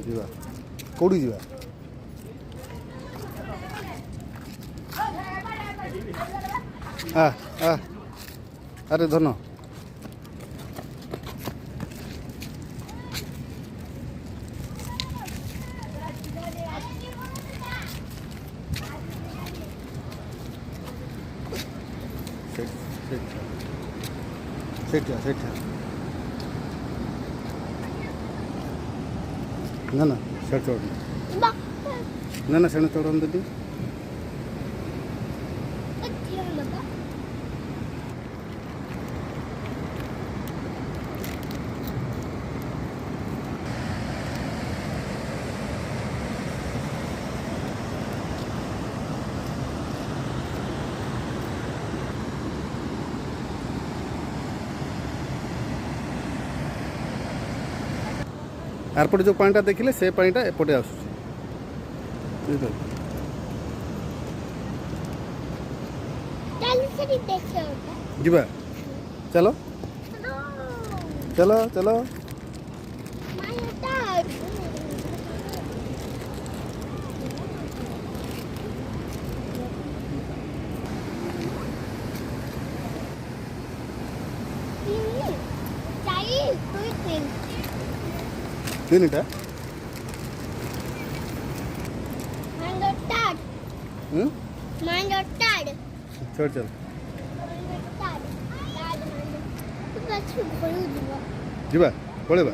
ଯିବା କୋଉଠି ଯିବା? ଆରେ ଧନ ସେଠା ସେଠା ନା ନା ସେ ଚଢ଼ ନା ନା ସେଣେ ଚଢ଼ନ୍ତି। आरपटे जो पानी देखिले से पानी एपटे आसूँ जीवा चलो चलो चलो तीनटा चल चल जीवा पड़ेगा।